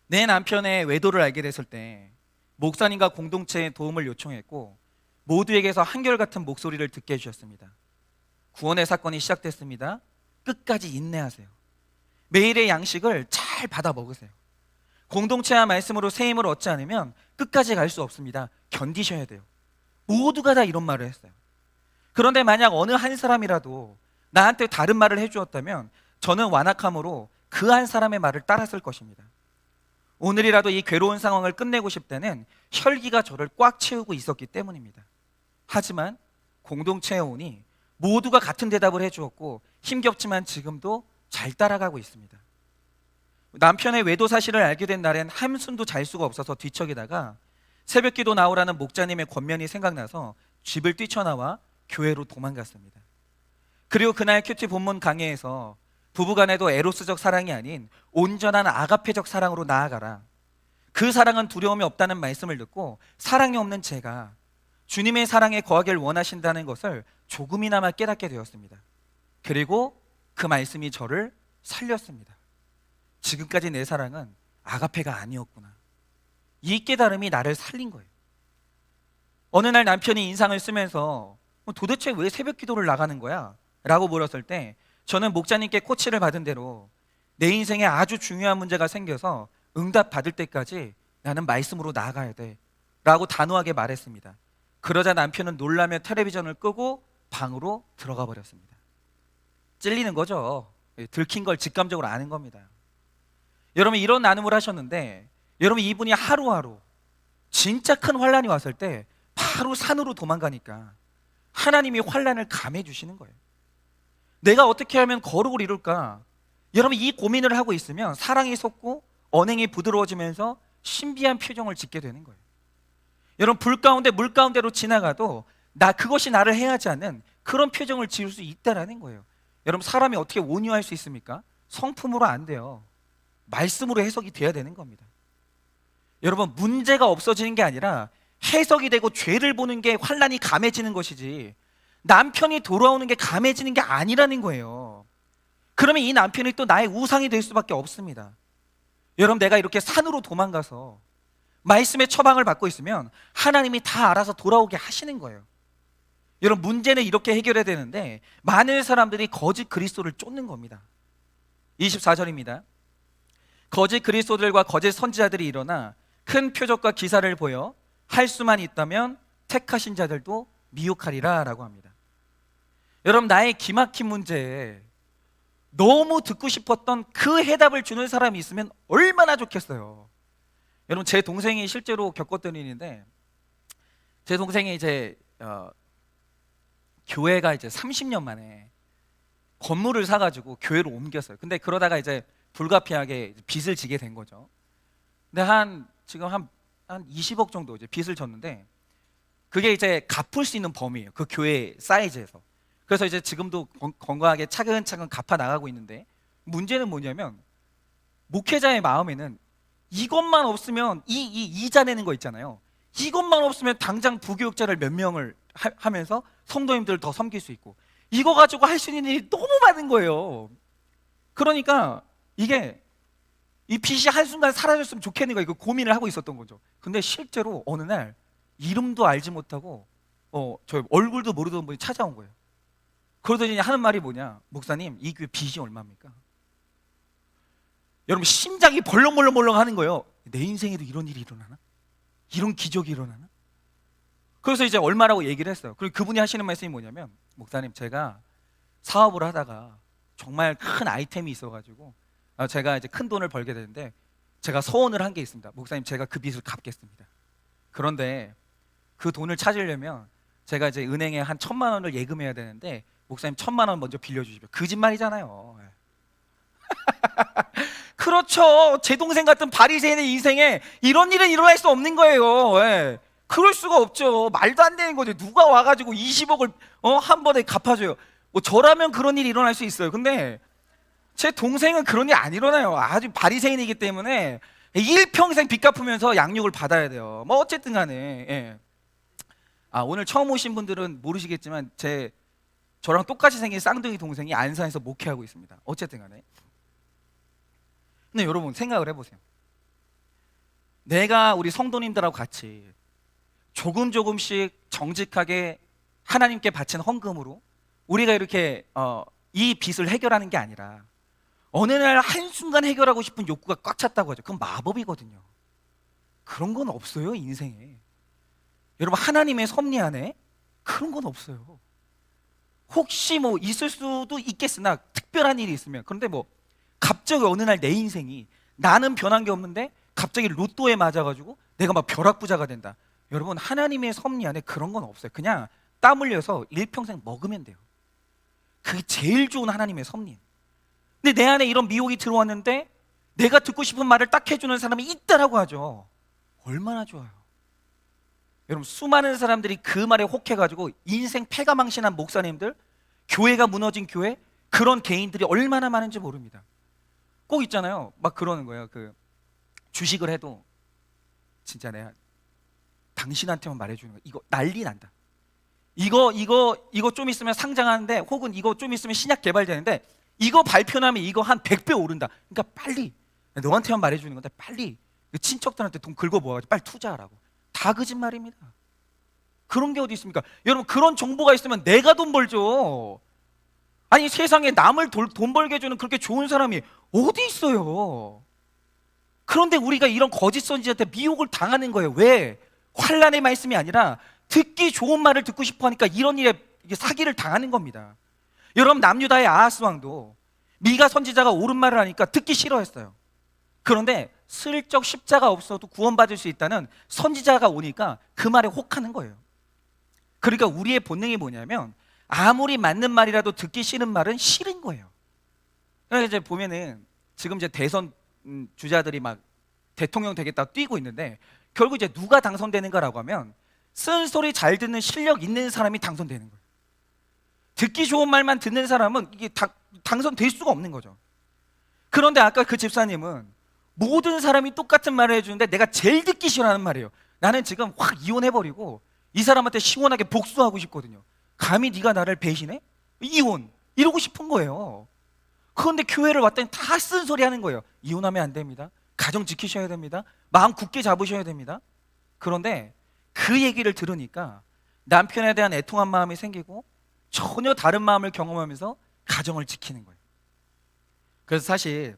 내 남편의 외도를 알게 됐을 때 목사님과 공동체에 도움을 요청했고 모두에게서 한결같은 목소리를 듣게 해주셨습니다. 구원의 사건이 시작됐습니다. 끝까지 인내하세요. 매일의 양식을 잘 받아 먹으세요. 공동체와 말씀으로 새 힘을 얻지 않으면 끝까지 갈 수 없습니다. 견디셔야 돼요. 모두가 다 이런 말을 했어요. 그런데 만약 어느 한 사람이라도 나한테 다른 말을 해주었다면 저는 완악함으로 그 한 사람의 말을 따랐을 것입니다. 오늘이라도 이 괴로운 상황을 끝내고 싶다는 혈기가 저를 꽉 채우고 있었기 때문입니다. 하지만 공동체에 오니 모두가 같은 대답을 해주었고 힘겹지만 지금도 잘 따라가고 있습니다. 남편의 외도 사실을 알게 된 날엔 한숨도 잘 수가 없어서 뒤척이다가 새벽기도 나오라는 목자님의 권면이 생각나서 집을 뛰쳐나와 교회로 도망갔습니다. 그리고 그날 큐티 본문 강해에서 부부간에도 에로스적 사랑이 아닌 온전한 아가페적 사랑으로 나아가라. 그 사랑은 두려움이 없다는 말씀을 듣고 사랑이 없는 제가 주님의 사랑에 거하길 원하신다는 것을 조금이나마 깨닫게 되었습니다. 그리고 그 말씀이 저를 살렸습니다. 지금까지 내 사랑은 아가페가 아니었구나. 이 깨달음이 나를 살린 거예요. 어느 날 남편이 인상을 쓰면서 도대체 왜 새벽 기도를 나가는 거야? 라고 물었을 때 저는 목자님께 코치를 받은 대로 내 인생에 아주 중요한 문제가 생겨서 응답 받을 때까지 나는 말씀으로 나아가야 돼 라고 단호하게 말했습니다. 그러자 남편은 놀라며 텔레비전을 끄고 방으로 들어가 버렸습니다. 찔리는 거죠. 들킨 걸 직감적으로 아는 겁니다. 여러분, 이런 나눔을 하셨는데 여러분, 이분이 하루하루 진짜 큰 환란이 왔을 때 바로 산으로 도망가니까 하나님이 환란을 감해 주시는 거예요. 내가 어떻게 하면 거룩을 이룰까? 여러분, 이 고민을 하고 있으면 사랑이 솟고 언행이 부드러워지면서 신비한 표정을 짓게 되는 거예요. 여러분, 불 가운데 물 가운데로 지나가도 그것이 나를 해하지 않는 그런 표정을 지을 수 있다라는 거예요. 여러분, 사람이 어떻게 온유할 수 있습니까? 성품으로 안 돼요. 말씀으로 해석이 돼야 되는 겁니다. 여러분, 문제가 없어지는 게 아니라 해석이 되고 죄를 보는 게 환란이 감해지는 것이지 남편이 돌아오는 게 감해지는 게 아니라는 거예요. 그러면 이 남편이 또 나의 우상이 될 수밖에 없습니다. 여러분, 내가 이렇게 산으로 도망가서 말씀의 처방을 받고 있으면 하나님이 다 알아서 돌아오게 하시는 거예요. 여러분, 문제는 이렇게 해결해야 되는데 많은 사람들이 거짓 그리스도를 쫓는 겁니다. 24절입니다. 거짓 그리스도들과 거짓 선지자들이 일어나 큰 표적과 기사를 보여 할 수만 있다면 택하신 자들도 미혹하리라 라고 합니다. 여러분, 나의 기막힌 문제에 너무 듣고 싶었던 그 해답을 주는 사람이 있으면 얼마나 좋겠어요. 여러분, 제 동생이 실제로 겪었던 일인데 제 동생이 이제 교회가 이제 30년 만에 건물을 사가지고 교회로 옮겼어요. 근데 그러다가 이제 불가피하게 빚을 지게 된 거죠. 근데 지금 한 20억 정도 이제 빚을 졌는데, 그게 이제 갚을 수 있는 범위예요. 그 교회 사이즈에서. 그래서 이제 지금도 건강하게 차근차근 갚아 나가고 있는데, 문제는 뭐냐면 목회자의 마음에는 이것만 없으면 이 이자 내는 거 있잖아요. 이것만 없으면 당장 부교육자를 몇 명을 하면서 성도님들을 더 섬길 수 있고, 이거 가지고 할 수 있는 일이 너무 많은 거예요. 그러니까 이게 이 빚이 한순간 사라졌으면 좋겠는 거예요. 그 고민을 하고 있었던 거죠. 근데 실제로 어느 날 이름도 알지 못하고 저 얼굴도 모르던 분이 찾아온 거예요. 그러더니 하는 말이 뭐냐, 목사님 이 교회 빚이 얼마입니까? 여러분 심장이 벌렁벌렁벌렁 하는 거예요. 내 인생에도 이런 일이 일어나나? 이런 기적이 일어나나? 그래서 이제 얼마라고 얘기를 했어요. 그리고 그분이 하시는 말씀이 뭐냐면, 목사님 제가 사업을 하다가 정말 큰 아이템이 있어가지고 제가 이제 큰 돈을 벌게 되는데, 제가 소원을 한 게 있습니다. 목사님 제가 그 빚을 갚겠습니다. 그런데 그 돈을 찾으려면 제가 이제 은행에 한 1,000만 원을 예금해야 되는데, 목사님 1,000만 원 먼저 빌려주십시오. 거짓말이잖아요. 그렇죠. 제 동생 같은 바리새인의 인생에 이런 일은 일어날 수 없는 거예요. 예. 그럴 수가 없죠. 말도 안 되는 거죠. 누가 와가지고 20억을 한 번에 갚아줘요. 뭐 저라면 그런 일이 일어날 수 있어요. 근데 제 동생은 그런 일 안 일어나요. 아주 바리새인이기 때문에 일평생 빚 갚으면서 양육을 받아야 돼요. 뭐 어쨌든 간에 예. 오늘 처음 오신 분들은 모르시겠지만 저랑 똑같이 생긴 쌍둥이 동생이 안산에서 목회하고 있습니다. 어쨌든 간에. 근데 여러분 생각을 해보세요. 내가 우리 성도님들하고 같이 조금씩 정직하게 하나님께 바친 헌금으로 우리가 이렇게 이 빚을 해결하는 게 아니라, 어느 날 한순간 해결하고 싶은 욕구가 꽉 찼다고 하죠. 그건 마법이거든요. 그런 건 없어요, 인생에. 여러분 하나님의 섭리 안에 그런 건 없어요. 혹시 뭐 있을 수도 있겠으나 특별한 일이 있으면. 그런데 뭐 갑자기 어느 날 내 인생이, 나는 변한 게 없는데 갑자기 로또에 맞아가지고 내가 막 벼락부자가 된다. 여러분 하나님의 섭리 안에 그런 건 없어요. 그냥 땀 흘려서 일평생 먹으면 돼요. 그게 제일 좋은 하나님의 섭리. 근데 내 안에 이런 미혹이 들어왔는데 내가 듣고 싶은 말을 딱 해주는 사람이 있다라고 하죠. 얼마나 좋아요. 여러분 수많은 사람들이 그 말에 혹해가지고 인생 패가망신한 목사님들, 교회가 무너진 교회, 그런 개인들이 얼마나 많은지 모릅니다. 꼭 있잖아요. 막 그러는 거예요. 주식을 해도 진짜 내가 당신한테만 말해주는 거야. 이거 난리 난다. 이거 좀 있으면 상장하는데, 혹은 이거 좀 있으면 신약 개발되는데, 이거 발표하면 이거 한 100배 오른다. 그러니까 빨리 너한테만 말해주는 건데 빨리 친척들한테 돈 긁어 모아가지고 빨리 투자하라고. 다 거짓말입니다. 그런 게 어디 있습니까? 여러분 그런 정보가 있으면 내가 돈 벌죠. 아니 세상에 남을 돈 벌게 해주는 그렇게 좋은 사람이 어디 있어요? 그런데 우리가 이런 거짓 선지자한테 미혹을 당하는 거예요. 왜? 환란의 말씀이 아니라 듣기 좋은 말을 듣고 싶어 하니까 이런 일에 사기를 당하는 겁니다. 여러분 남유다의 아하스 왕도 미가 선지자가 옳은 말을 하니까 듣기 싫어했어요. 그런데 슬쩍 십자가 없어도 구원받을 수 있다는 선지자가 오니까 그 말에 혹하는 거예요. 그러니까 우리의 본능이 뭐냐면, 아무리 맞는 말이라도 듣기 싫은 말은 싫은 거예요. 그래서 이제 보면은 지금 이제 대선 주자들이 막 대통령 되겠다고 뛰고 있는데, 결국 이제 누가 당선되는가라고 하면 쓴소리 잘 듣는 실력 있는 사람이 당선되는 거예요. 듣기 좋은 말만 듣는 사람은 이게 당선될 수가 없는 거죠. 그런데 아까 그 집사님은 모든 사람이 똑같은 말을 해주는데 내가 제일 듣기 싫어하는 말이에요. 나는 지금 확 이혼해버리고 이 사람한테 시원하게 복수하고 싶거든요. 감히 네가 나를 배신해? 이혼! 이러고 싶은 거예요. 그런데 교회를 왔더니 다 쓴소리 하는 거예요. 이혼하면 안 됩니다. 가정 지키셔야 됩니다. 마음 굳게 잡으셔야 됩니다. 그런데 그 얘기를 들으니까 남편에 대한 애통한 마음이 생기고 전혀 다른 마음을 경험하면서 가정을 지키는 거예요. 그래서 사실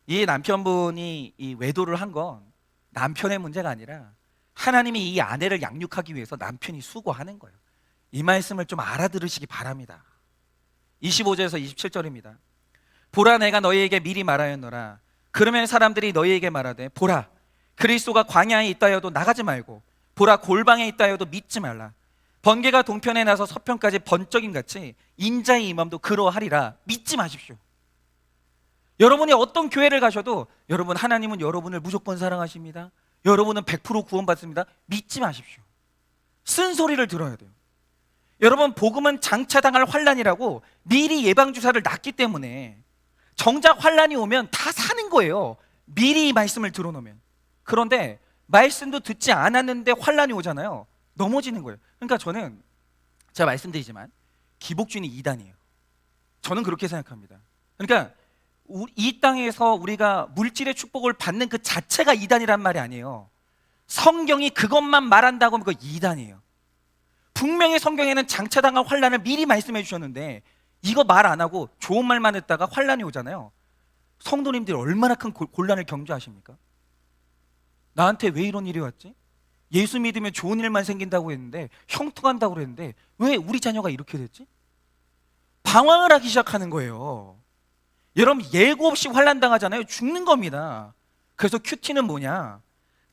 이 남편분이 이 외도를 한 건 남편의 문제가 아니라 하나님이 이 아내를 양육하기 위해서 남편이 수고하는 거예요. 이 말씀을 좀 알아들으시기 바랍니다. 25절에서 27절입니다. 보라, 내가 너희에게 미리 말하였노라. 그러면 사람들이 너희에게 말하되, 보라, 그리스도가 광야에 있다 하여도 나가지 말고, 보라, 골방에 있다 하여도 믿지 말라. 번개가 동편에 나서 서편까지 번쩍임 같이 인자의 임함도 그러하리라. 믿지 마십시오. 여러분이 어떤 교회를 가셔도 여러분, 하나님은 여러분을 무조건 사랑하십니다, 여러분은 100% 구원받습니다, 믿지 마십시오. 쓴소리를 들어야 돼요. 여러분, 복음은 장차당할 환난이라고 미리 예방주사를 놨기 때문에 정작 환난이 오면 다 사는 거예요, 미리 이 말씀을 들어놓으면. 그런데 말씀도 듣지 않았는데 환난이 오잖아요. 넘어지는 거예요. 그러니까 저는, 제가 말씀드리지만 기복주의는 이단이에요. 저는 그렇게 생각합니다. 그러니까 이 땅에서 우리가 물질의 축복을 받는 그 자체가 이단이란 말이 아니에요. 성경이 그것만 말한다고 하면 그거 이단이에요. 분명히 성경에는 장차당할 환난을 미리 말씀해 주셨는데 이거 말 안 하고 좋은 말만 했다가 환난이 오잖아요. 성도님들이 얼마나 큰 곤란을 경주하십니까? 나한테 왜 이런 일이 왔지? 예수 믿으면 좋은 일만 생긴다고 했는데, 형통한다고 그랬는데 왜 우리 자녀가 이렇게 됐지? 방황을 하기 시작하는 거예요. 여러분, 예고 없이 환난 당하잖아요. 죽는 겁니다. 그래서 큐티는 뭐냐?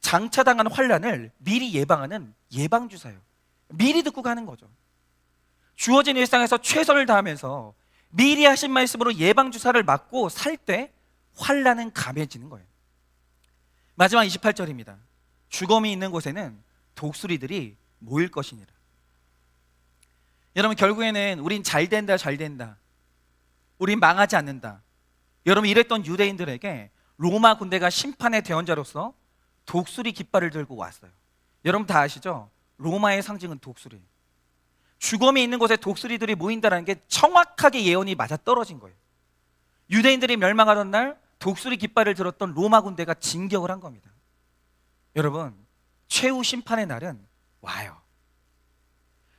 장차당한 환난을 미리 예방하는 예방주사예요. 미리 듣고 가는 거죠. 주어진 일상에서 최선을 다하면서 미리 하신 말씀으로 예방주사를 맞고 살 때 환난은 감해지는 거예요. 마지막 28절입니다. 죽음이 있는 곳에는 독수리들이 모일 것이니라. 여러분, 결국에는 우린 잘 된다, 잘 된다, 우린 망하지 않는다, 여러분 이랬던 유대인들에게 로마 군대가 심판의 대언자로서 독수리 깃발을 들고 왔어요. 여러분 다 아시죠? 로마의 상징은 독수리. 죽음이 있는 곳에 독수리들이 모인다는 게 정확하게 예언이 맞아떨어진 거예요. 유대인들이 멸망하던 날 독수리 깃발을 들었던 로마 군대가 진격을 한 겁니다. 여러분, 최후 심판의 날은 와요.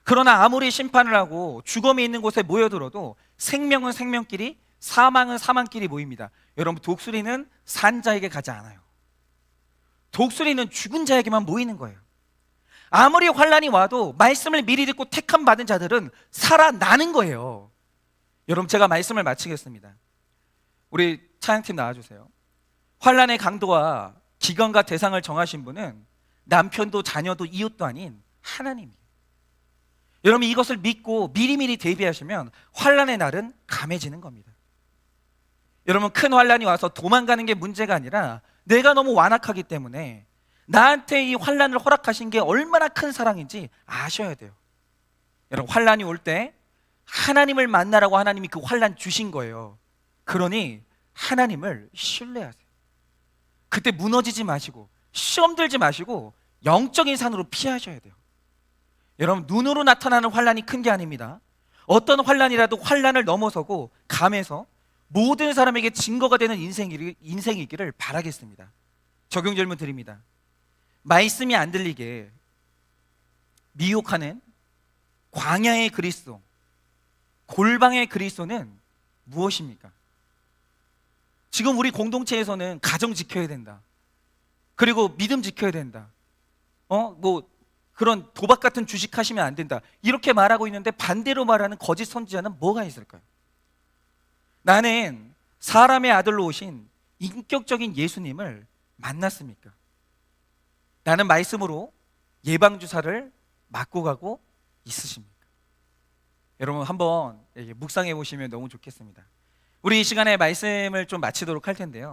그러나 아무리 심판을 하고 죽음이 있는 곳에 모여들어도 생명은 생명끼리, 사망은 사망끼리 모입니다. 여러분, 독수리는 산 자에게 가지 않아요. 독수리는 죽은 자에게만 모이는 거예요. 아무리 환난이 와도 말씀을 미리 듣고 택함 받은 자들은 살아나는 거예요. 여러분, 제가 말씀을 마치겠습니다. 우리 찬양팀 나와주세요. 환난의 강도와 기간과 대상을 정하신 분은 남편도 자녀도 이웃도 아닌 하나님이에요. 여러분, 이것을 믿고 미리미리 대비하시면 환난의 날은 감해지는 겁니다. 여러분, 큰 환난이 와서 도망가는 게 문제가 아니라 내가 너무 완악하기 때문에 나한테 이 환난을 허락하신 게 얼마나 큰 사랑인지 아셔야 돼요. 여러분, 환난이 올 때 하나님을 만나라고 하나님이 그 환난 주신 거예요. 그러니 하나님을 신뢰하세요. 그때 무너지지 마시고 시험 들지 마시고 영적인 산으로 피하셔야 돼요. 여러분, 눈으로 나타나는 환난이 큰 게 아닙니다. 어떤 환난이라도 환난을 넘어서고 감해서 모든 사람에게 증거가 되는 인생이기를 바라겠습니다. 적용 질문 드립니다. 말씀이 안 들리게 미혹하는 광야의 그리스도, 골방의 그리스도는 무엇입니까? 지금 우리 공동체에서는 가정 지켜야 된다, 그리고 믿음 지켜야 된다, 그런 도박 같은 주식 하시면 안 된다, 이렇게 말하고 있는데 반대로 말하는 거짓 선지자는 뭐가 있을까요? 나는 사람의 아들로 오신 인격적인 예수님을 만났습니까? 나는 말씀으로 예방주사를 맞고 가고 있으십니까? 여러분, 한번 묵상해 보시면 너무 좋겠습니다. 우리 이 시간에 말씀을 좀 마치도록 할 텐데요.